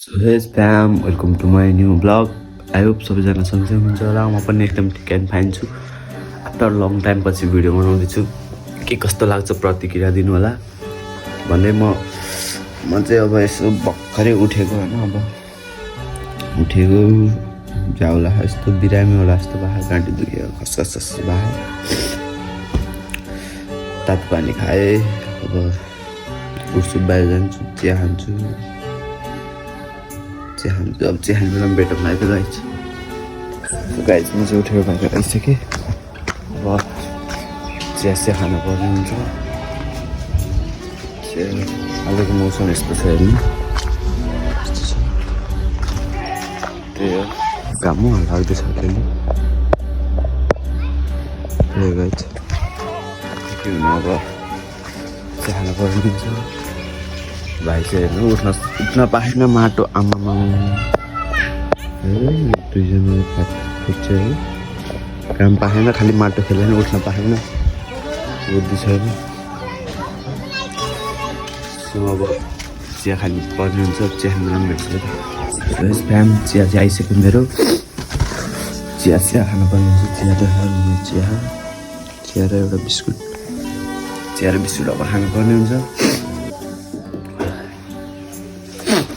हे spam welcome to my new blog. I hope सबैजना सन्चै हुनुहुन्छ होला। म पनि एकदम ठिक एन्ड फाइन छु। आफ्टर लङ टाइम पछि भिडियो बनाउँदैछु। के कस्तो लाग्छ प्रतिक्रिया दिनु होला भन्दै म चाहिँ अब यसो भर्खरै उठेको होइन। अब उठेको झ्याउला यस्तो बिरामी होला जस्तो भयो, घाँटी दुख्यो, खसखस भयो। तातो पानी खाएँ। अब उठ्छु, बाहिर जान्छु, चिया खान्छु। अब चिया खानु बेला बेटर लाग्यो गाइज। गाइज म चाहिँ उठेर बाहिर आइसकेँ। अब चिया खानु पर्ने हुन्छ। अहिलेको मौसम यस्तो छ हेर्नु, त्यही हो, घाम लाग्दैछ अहिले। त्यही गाइज के हुनु, अब चिया खानु पर्ने हुन्छ। भाइ चाहिँ हेर्नु उठ्न पाएन, माटो आमामा दुईजना फुट्छ है। काम पाएन, खालि माटो खेलेन, उठ्न पाएन, बुद्धि छैन। सो अब चिया खानु पर्ने हुन्छ। चिया खानु राम्रो भेट्छ। फ्याम चिया चाहिँ आइसक्यो मेरो। चिया खानु पर्ने हुन्छ। चिया र एउटा बिस्कुट, चिया र बिस्कुट अब खानुपर्ने हुन्छ।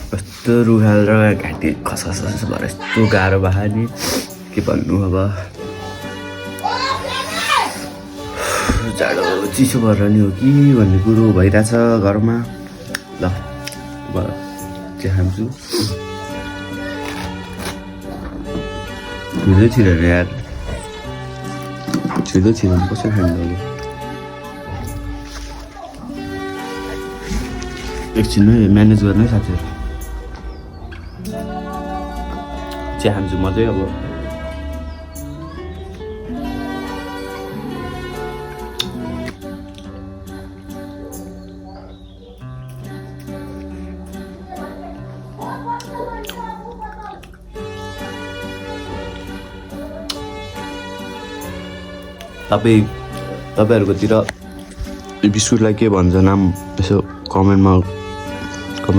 यस्तो रुघाल र घाँटी खसखस भएर यस्तो गाह्रो भयो नि, के भन्नु। अब जाडो चिसो भएर नि हो कि भन्ने कुरो भइरहेछ घरमा। ल अब चिया खान्छु। छिटो छिटो यार, छिटो कसरी खानु। एकछिनमै म्यानेज गर्ने साथीहरू। चिया खान्छु म चाहिँ। अब तपाईँहरूकोतिर बिस्कुटलाई के भन्छ नाम, यसो कमेन्ट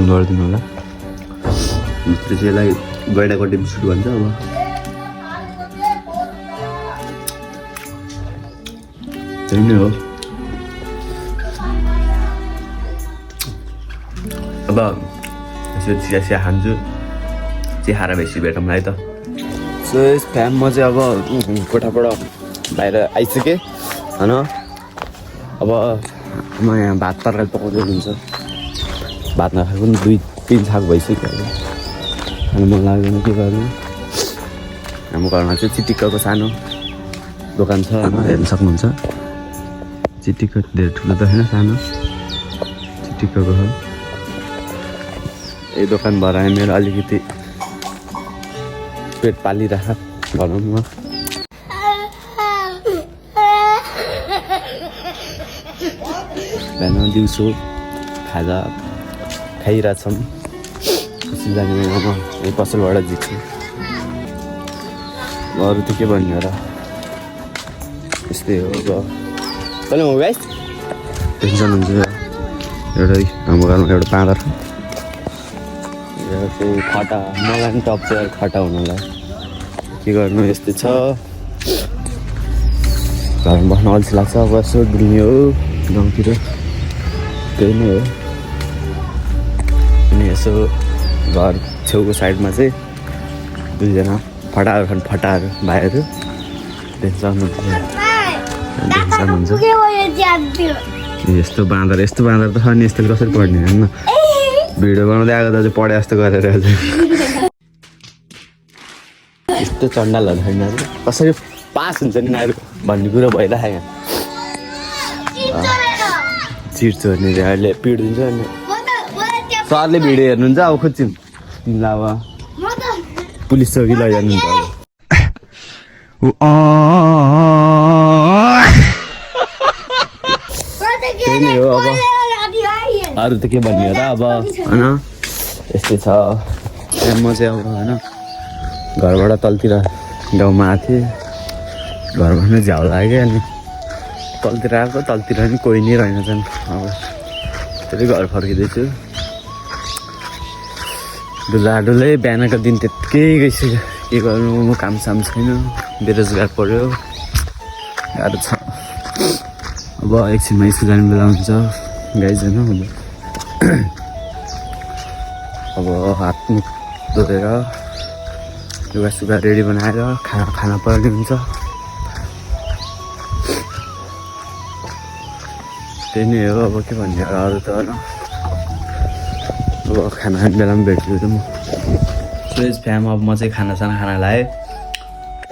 गरिदिनु होला। भित्र चाहिँ यसलाई गैँडाकोटे बिस्कुट भन्छ। अब त्यही नै हो। अब यसो चिया खान्छु। चिया खाएर बेसी भेटौँला है त। सो यस फ्याम म चाहिँ अब कोठाबाट बाहिर आइसकेँ होइन। अब म यहाँ भात तरकारी पकाउँदै हुन्छ। भात नखाएको पनि 2-3 छाक भइसक्यो। अब खानु मन लाग्दैन, के गर्नु। हाम्रो घरमा चाहिँ चिटिक्कको सानो दोकान छ होइन, हेर्न सक्नुहुन्छ। चिटिक्क धेरै ठुलो त होइन, सानो चिटिक्कको छ। यही दोकान भएर मेरो अलिकति पेट पालिराख भनौँ न। बिहान दिउँसो खाजा खाइरहेछौँ। खुसी जाने अब यही पसलबाट जित्छु। अरू त के भन्ने र, यस्तै हो। अब कहिले हो गाइस, टेन्सन हुन्छ। एउटा हाम्रो घरमा एउटा बाँदर चाहिँ खटा, मलाई पनि टप चाहिँ खटा हुनलाई। के गर्नु, यस्तै छ। घरमा बस्न अल्छी लाग्छ। अब यसो डुल्ने हो गाउँतिर, त्यही नै हो। अनि यसो घर छेउको साइडमा चाहिँ 2जना फटाहरू भाइहरू टेन्सन हुन्छ। यस्तो बाँदर त छ नि, यस्तो कसरी पढ्ने होइन। भिडियो बनाउँदै आएको दाजु पढे जस्तो गरेर यस्तो चण्डालहरू छैन। कसरी पास हुन्छ नि यिनीहरू भन्ने कुरो भइरहेको यहाँ। चिर्छु भने अहिले पिड दिन्छ। अनि सरले भिडियो हेर्नुहुन्छ, अब खोज्छौँ तिमीलाई। अब पुलिस चौकी लैजानुहुन्छ। त्यही नै हो। अब अरू त के भन्ने हो र अब होइन, यस्तै छ। म चाहिँ अब होइन घरबाट तलतिर गाउँमा आएको थिएँ। घरमा नै झ्याउ लाग्यो। अनि तलतिर आएको, तलतिर पनि कोही नै रहेनछन्। अब त्यही घर फर्किँदैछु। डुलै बिहानको दिन त्यत्तिकै गइसक्यो के गर्नु कामसाम छैन बेरोजगार पऱ्यो गाह्रो छ अब एकछिनमा स्कुल जाने बेला हुन्छ गाइज होइन अब हात मुख धोएर लुगासुगा रेडी बनाएर खाना पर्ने हुन्छ त्यही नै हो अब के भन्ने अरू त होइन अब खाना खाने बेलामा भेट्छु त म सुरेश फ्याम अब म चाहिँ खाना लाएँ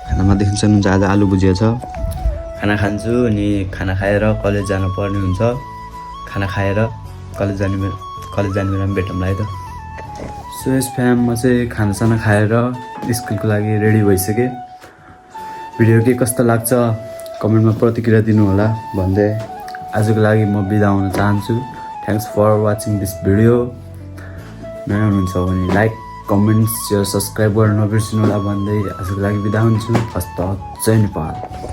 खानामा देखिन्छ हुन्छ आज आलु भुजिया छ खाना खान्छु अनि खाना खाएर कलेज जानुपर्ने हुन्छ खाना खाएर कलेज जाने बेलामा भेटौँला है त सुरेश फ्याम म चाहिँ खानासाना खाएर स्कुलको लागि रेडी भइसकेँ भिडियो के कस्तो लाग्छ कमेन्टमा प्रतिक्रिया दिनु होला भन्दै आजको लागि म बिदा हुन चाहन्छु thanks for watching this video नयाँ हुनुहुन्छ भने लाइक कमेन्ट सेयर सब्सक्राइब गर्न नबिर्सिनु होला भन्दै आजको लागि बिदा हुन्छु हस्त जय नेपाल।